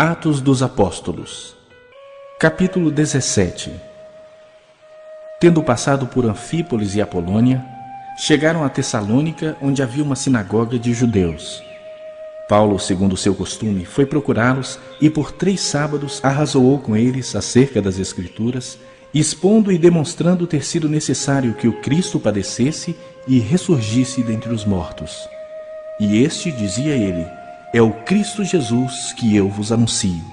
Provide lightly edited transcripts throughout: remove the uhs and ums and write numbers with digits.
Atos dos Apóstolos. Capítulo 17. Tendo passado por Anfípolis e Apolônia, chegaram a Tessalônica, onde havia uma sinagoga de judeus. Paulo, segundo seu costume, foi procurá-los e por 3 sábados arrazoou com eles acerca das Escrituras, expondo e demonstrando ter sido necessário que o Cristo padecesse e ressurgisse dentre os mortos. E este, dizia ele, é o Cristo Jesus que eu vos anuncio.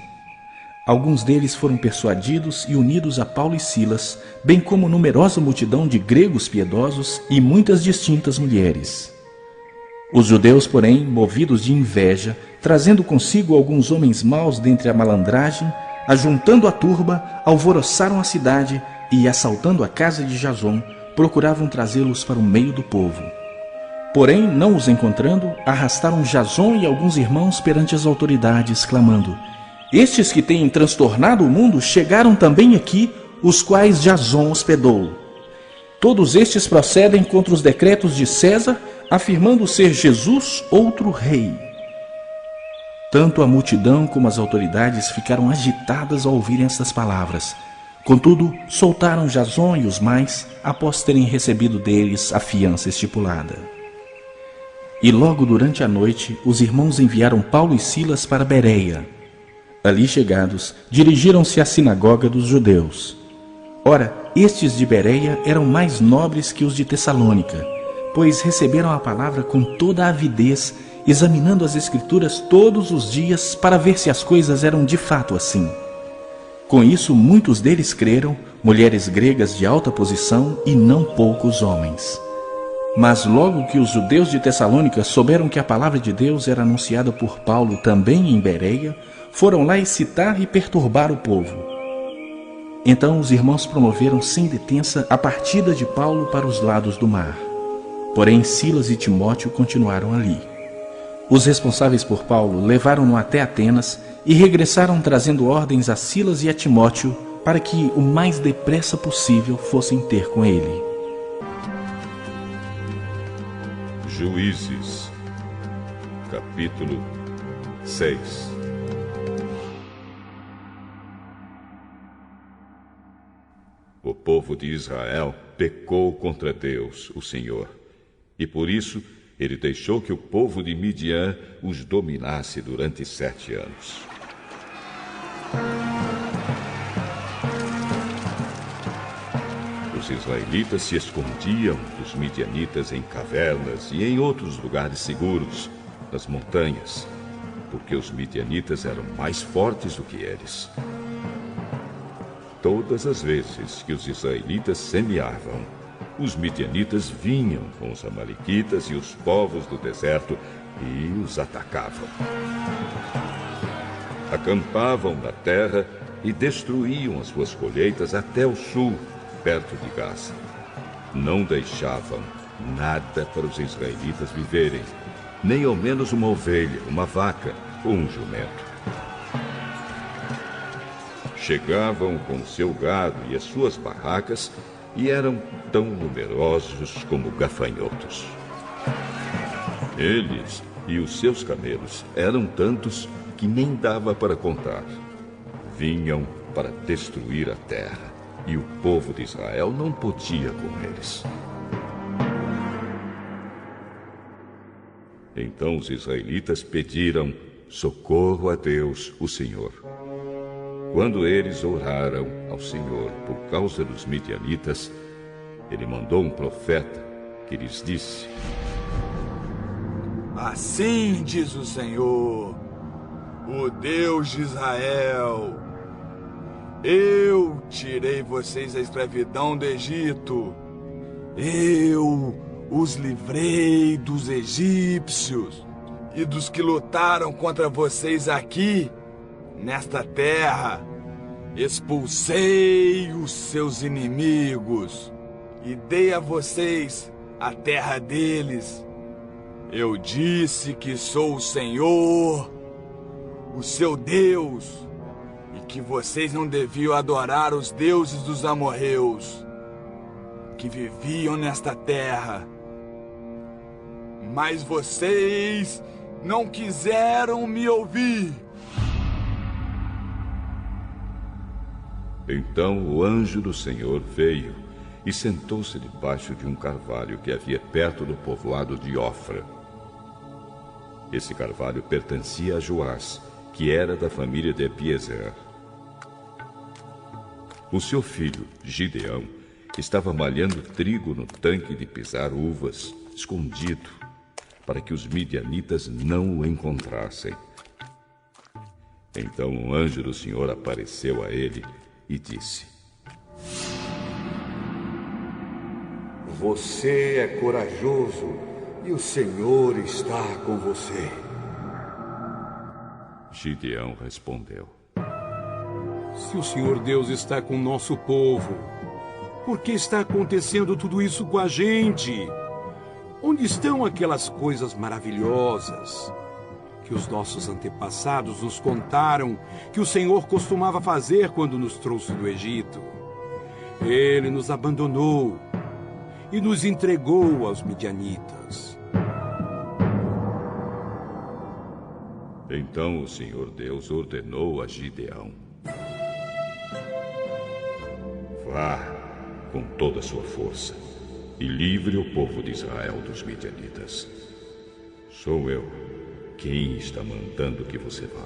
Alguns deles foram persuadidos e unidos a Paulo e Silas, bem como numerosa multidão de gregos piedosos e muitas distintas mulheres. Os judeus, porém, movidos de inveja, trazendo consigo alguns homens maus dentre a malandragem, ajuntando a turba, alvoroçaram a cidade e, assaltando a casa de Jason, procuravam trazê-los para o meio do povo. Porém, não os encontrando, arrastaram Jason e alguns irmãos perante as autoridades, clamando: estes que têm transtornado o mundo chegaram também aqui, os quais Jason hospedou. Todos estes procedem contra os decretos de César, afirmando ser Jesus outro rei. Tanto a multidão como as autoridades ficaram agitadas ao ouvirem estas palavras. Contudo, soltaram Jason e os mais, após terem recebido deles a fiança estipulada. E logo durante a noite, os irmãos enviaram Paulo e Silas para Bereia. Ali chegados, dirigiram-se à sinagoga dos judeus. Ora, estes de Bereia eram mais nobres que os de Tessalônica, pois receberam a palavra com toda a avidez, examinando as Escrituras todos os dias para ver se as coisas eram de fato assim. Com isso, muitos deles creram, mulheres gregas de alta posição e não poucos homens. Mas logo que os judeus de Tessalônica souberam que a palavra de Deus era anunciada por Paulo também em Bereia, foram lá excitar e perturbar o povo. Então os irmãos promoveram sem detença a partida de Paulo para os lados do mar. Porém Silas e Timóteo continuaram ali. Os responsáveis por Paulo levaram-no até Atenas e regressaram trazendo ordens a Silas e a Timóteo para que o mais depressa possível fossem ter com ele. Juízes, capítulo 6. O povo de Israel pecou contra Deus, o Senhor, e por isso ele deixou que o povo de Midian os dominasse durante 7 anos. Os israelitas se escondiam dos midianitas em cavernas e em outros lugares seguros, nas montanhas, porque os midianitas eram mais fortes do que eles. Todas as vezes que os israelitas semeavam, os midianitas vinham com os amalequitas e os povos do deserto e os atacavam. Acampavam na terra e destruíam as suas colheitas até o sul, perto de Gaza. Não deixavam nada para os israelitas viverem, nem ao menos uma ovelha, uma vaca ou um jumento. Chegavam com seu gado e as suas barracas e eram tão numerosos como gafanhotos. Eles e os seus camelos eram tantos que nem dava para contar. Vinham para destruir a terra, e o povo de Israel não podia com eles. Então os israelitas pediram socorro a Deus, o Senhor. Quando eles oraram ao Senhor por causa dos midianitas, ele mandou um profeta que lhes disse: assim diz o Senhor, o Deus de Israel: eu tirei vocês da escravidão do Egito. Eu os livrei dos egípcios e dos que lutaram contra vocês aqui, nesta terra. Expulsei os seus inimigos e dei a vocês a terra deles. Eu disse que sou o Senhor, o seu Deus, e que vocês não deviam adorar os deuses dos amorreus, que viviam nesta terra. Mas vocês não quiseram me ouvir. Então o anjo do Senhor veio e sentou-se debaixo de um carvalho que havia perto do povoado de Ofra. Esse carvalho pertencia a Joás, que era da família de Abiezer. O seu filho, Gideão, estava malhando trigo no tanque de pisar uvas, escondido, para que os midianitas não o encontrassem. Então um anjo do Senhor apareceu a ele e disse: Você é corajoso e o Senhor está com você. Gideão respondeu: Se o Senhor Deus está com o nosso povo, por que está acontecendo tudo isso com a gente? Onde estão aquelas coisas maravilhosas que os nossos antepassados nos contaram que o Senhor costumava fazer quando nos trouxe do Egito? Ele nos abandonou e nos entregou aos midianitas. Então o Senhor Deus ordenou a Gideão: Vá com toda a sua força e livre o povo de Israel dos midianitas. Sou eu quem está mandando que você vá.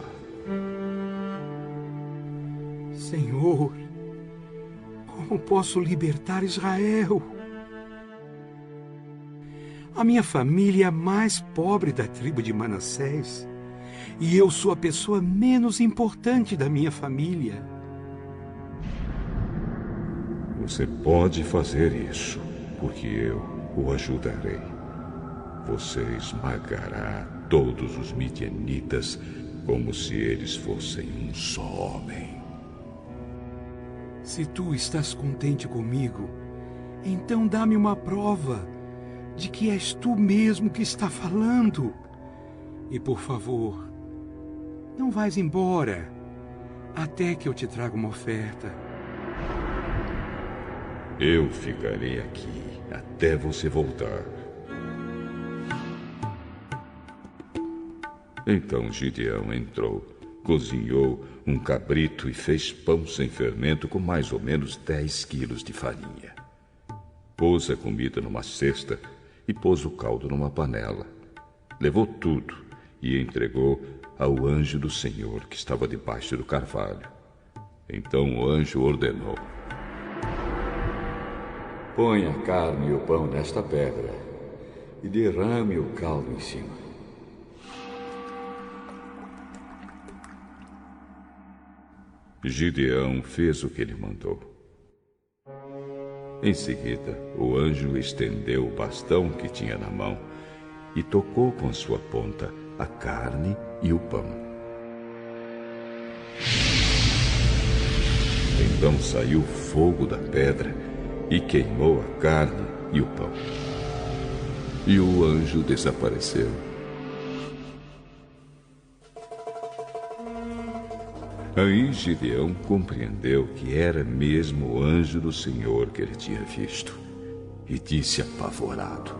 Senhor, como posso libertar Israel? A minha família é a mais pobre da tribo de Manassés e eu sou a pessoa menos importante da minha família. Você pode fazer isso, porque eu o ajudarei. Você esmagará todos os midianitas como se eles fossem um só homem. Se tu estás contente comigo, então dá-me uma prova de que és tu mesmo que está falando. E por favor, não vais embora até que eu te traga uma oferta. Eu ficarei aqui até você voltar. Então Gideão entrou, cozinhou um cabrito e fez pão sem fermento com mais ou menos 10 quilos de farinha. Pôs a comida numa cesta e pôs o caldo numa panela. Levou tudo e entregou ao anjo do Senhor que estava debaixo do carvalho. Então o anjo ordenou: Põe a carne e o pão nesta pedra e derrame o caldo em cima. Gideão fez o que ele mandou. Em seguida, o anjo estendeu o bastão que tinha na mão e tocou com sua ponta a carne e o pão. Então saiu fogo da pedra e queimou a carne e o pão. E o anjo desapareceu. Aí Gideão compreendeu que era mesmo o anjo do Senhor que ele tinha visto, e disse apavorado: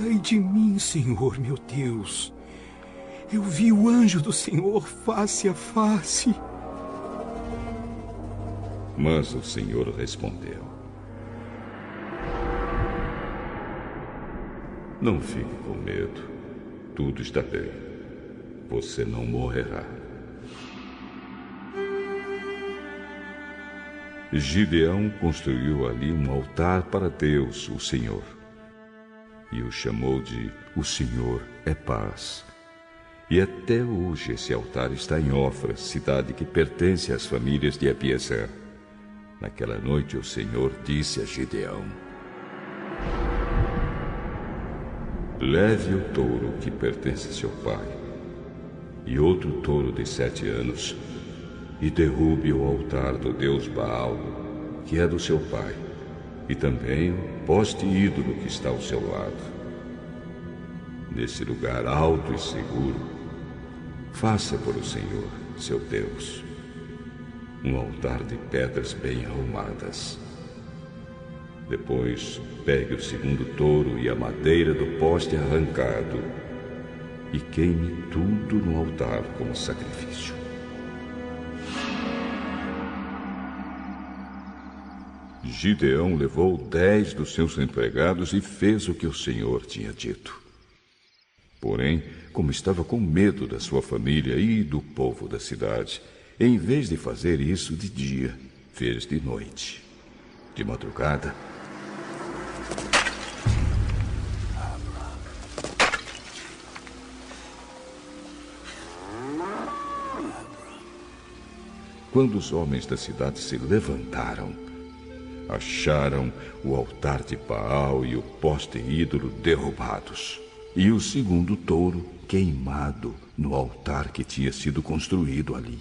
Ai de mim, Senhor, meu Deus! Eu vi o anjo do Senhor face a face. Mas o Senhor respondeu: Não fique com medo, tudo está bem. Você não morrerá. Gideão construiu ali um altar para Deus, o Senhor, e o chamou de O Senhor é Paz. E até hoje esse altar está em Ofra, cidade que pertence às famílias de Abiezer. Naquela noite o Senhor disse a Gideão: Leve o touro que pertence a seu pai e outro touro de 7 anos, e derrube o altar do deus Baal, que é do seu pai, e também o poste ídolo que está ao seu lado. Nesse lugar alto e seguro, faça por o Senhor, seu Deus, um altar de pedras bem arrumadas. Depois, pegue o segundo touro e a madeira do poste arrancado e queime tudo no altar como sacrifício. Gideão levou 10 dos seus empregados e fez o que o Senhor tinha dito. Porém, como estava com medo da sua família e do povo da cidade, em vez de fazer isso de dia, fez de noite. De madrugada, quando os homens da cidade se levantaram, acharam o altar de Baal e o poste ídolo derrubados, e o segundo touro queimado no altar que tinha sido construído ali.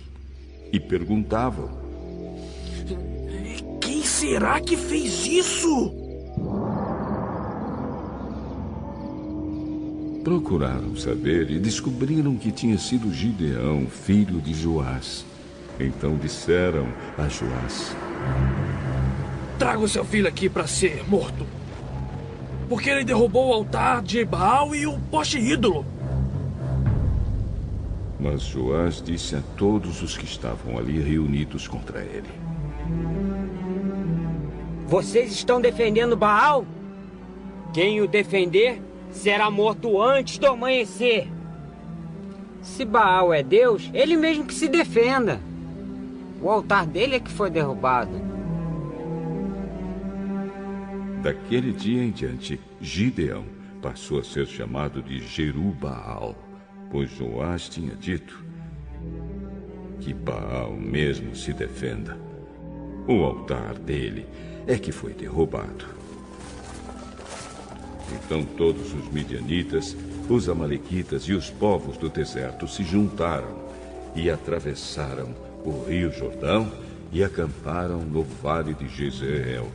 E perguntavam: quem será que fez isso? Procuraram saber e descobriram que tinha sido Gideão, filho de Joás. Então disseram a Joás: Traga o seu filho aqui para ser morto, porque ele derrubou o altar de Baal e o poste ídolo. Mas Joás disse a todos os que estavam ali reunidos contra ele: Vocês estão defendendo Baal? Quem o defender será morto antes do amanhecer. Se Baal é Deus, ele mesmo que se defenda. O altar dele é que foi derrubado. Daquele dia em diante, Gideão passou a ser chamado de Jerubaal, pois Joás tinha dito: que Baal mesmo se defenda. O altar dele é que foi derrubado. Então todos os midianitas, os amalequitas e os povos do deserto se juntaram e atravessaram o rio Jordão e acamparam no vale de Jezreel.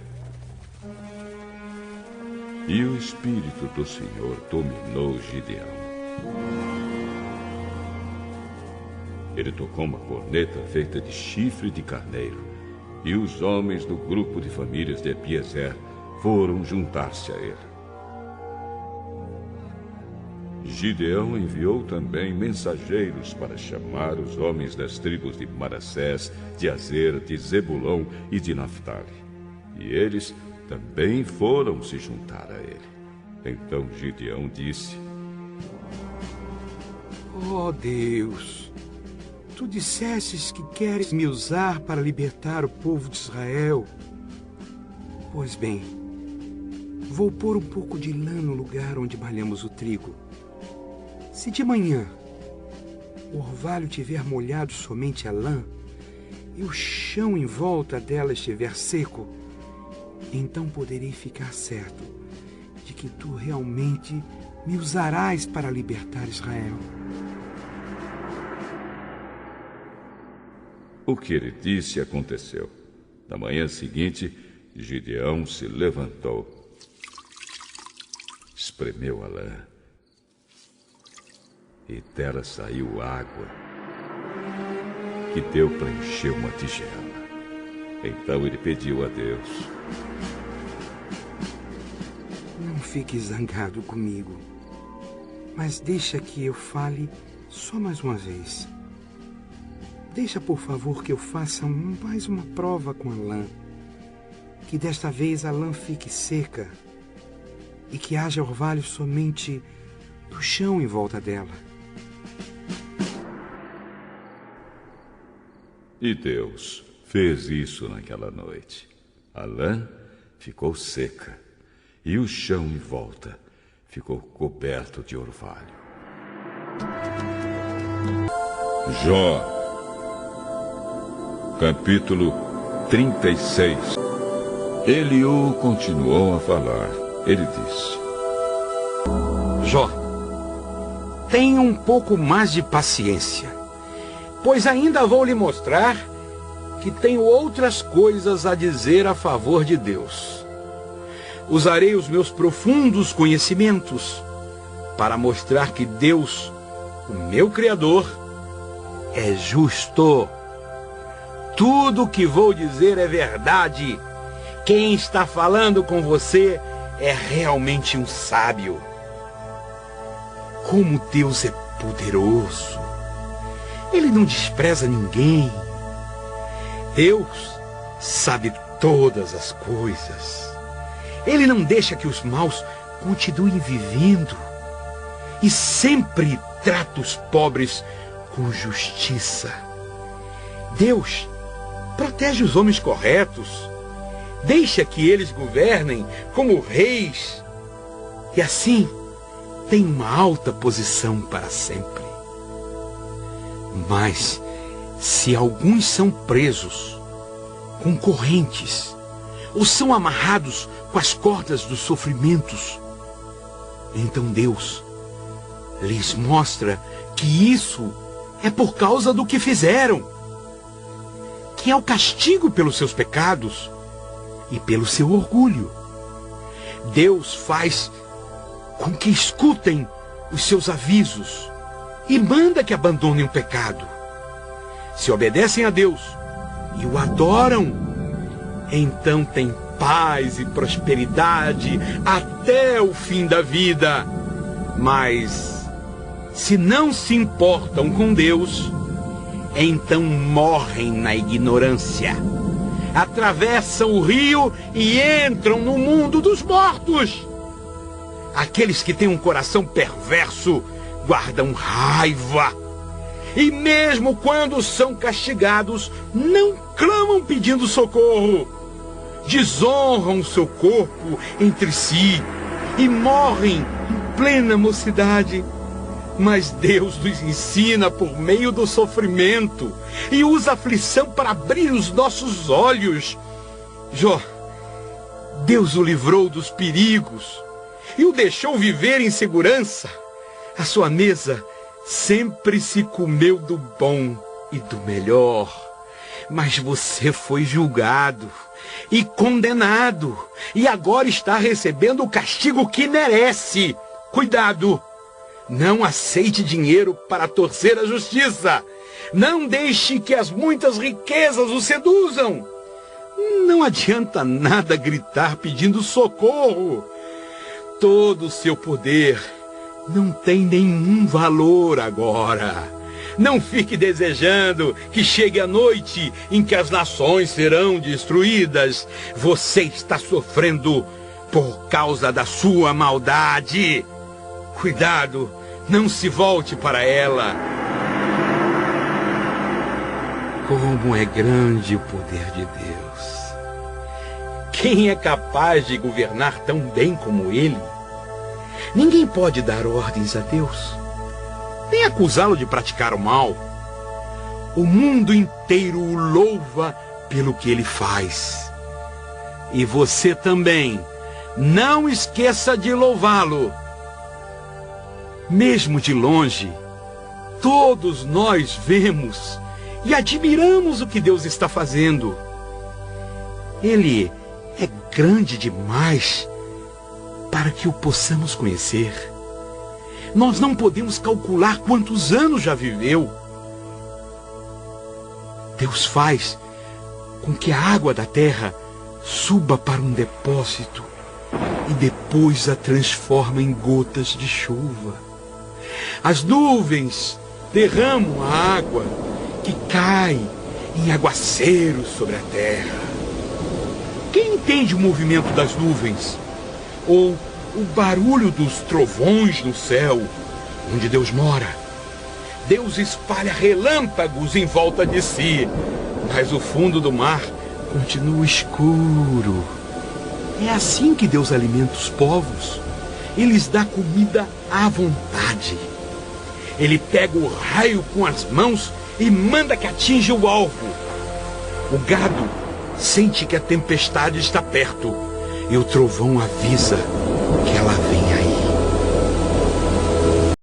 E o Espírito do Senhor dominou Gideão. Ele tocou uma corneta feita de chifre de carneiro, e os homens do grupo de famílias de Abiezer foram juntar-se a ele. Gideão enviou também mensageiros para chamar os homens das tribos de Manassés, de Azer, de Zebulão e de Naftali. E eles também foram se juntar a ele. Então Gideão disse: Oh Deus, tu dissestes que queres me usar para libertar o povo de Israel. Pois bem, vou pôr um pouco de lã no lugar onde malhamos o trigo. Se de manhã o orvalho tiver molhado somente a lã e o chão em volta dela estiver seco, então poderei ficar certo de que tu realmente me usarás para libertar Israel. O que ele disse aconteceu. Na manhã seguinte, Gideão se levantou, espremeu a lã, e dela saiu água, que deu para encher uma tigela. Então ele pediu a Deus: Não fique zangado comigo, mas deixa que eu fale só mais uma vez. Deixa, por favor, que eu faça mais uma prova com a lã. Que desta vez a lã fique seca e que haja orvalho somente no chão em volta dela. E Deus fez isso naquela noite. A lã ficou seca e o chão em volta ficou coberto de orvalho. Jó, capítulo 36. Eliú continuou a falar. Ele disse: Jó, tenha um pouco mais de paciência, pois ainda vou lhe mostrar que tenho outras coisas a dizer a favor de Deus. Usarei os meus profundos conhecimentos para mostrar que Deus, o meu Criador, é justo. Tudo o que vou dizer é verdade. Quem está falando com você é realmente um sábio. Como Deus é poderoso. Ele não despreza ninguém. Deus sabe todas as coisas. Ele não deixa que os maus continuem vivendo e sempre trata os pobres com justiça. Deus protege os homens corretos, deixa que eles governem como reis e assim tem uma alta posição para sempre. Mas se alguns são presos com correntes ou são amarrados com as cordas dos sofrimentos, então Deus lhes mostra que isso é por causa do que fizeram, que é o castigo pelos seus pecados e pelo seu orgulho. Deus faz com que escutem os seus avisos e manda que abandonem o pecado. Se obedecem a Deus e o adoram, então tem paz e prosperidade até o fim da vida. Mas se não se importam com Deus, então morrem na ignorância, atravessam o rio e entram no mundo dos mortos. Aqueles que têm um coração perverso guardam raiva, e mesmo quando são castigados, não clamam pedindo socorro. Desonram seu corpo entre si e morrem em plena mocidade. Mas Deus nos ensina por meio do sofrimento e usa a aflição para abrir os nossos olhos. Jó, Deus o livrou dos perigos e o deixou viver em segurança. A sua mesa sempre se comeu do bom e do melhor. Mas você foi julgado e condenado e agora está recebendo o castigo que merece. Cuidado! Não aceite dinheiro para torcer a justiça. Não deixe que as muitas riquezas o seduzam. Não adianta nada gritar pedindo socorro. Todo o seu poder não tem nenhum valor agora. Não fique desejando que chegue a noite em que as nações serão destruídas. Você está sofrendo por causa da sua maldade. Cuidado, não se volte para ela. Como é grande o poder de Deus! Quem é capaz de governar tão bem como Ele? Ninguém pode dar ordens a Deus, nem acusá-lo de praticar o mal. O mundo inteiro o louva pelo que Ele faz. E você também, não esqueça de louvá-lo. Mesmo de longe, todos nós vemos e admiramos o que Deus está fazendo. Ele é grande demais para que o possamos conhecer. Nós não podemos calcular quantos anos já viveu. Deus faz com que a água da terra suba para um depósito e depois a transforma em gotas de chuva. As nuvens derramam a água que cai em aguaceiros sobre a terra. Quem entende o movimento das nuvens? Ou o barulho dos trovões no céu, onde Deus mora? Deus espalha relâmpagos em volta de si, mas o fundo do mar continua escuro. É assim que Deus alimenta os povos. Ele lhes dá comida à vontade. Ele pega o raio com as mãos e manda que atinja o alvo. O gado sente que a tempestade está perto e o trovão avisa que ela vem.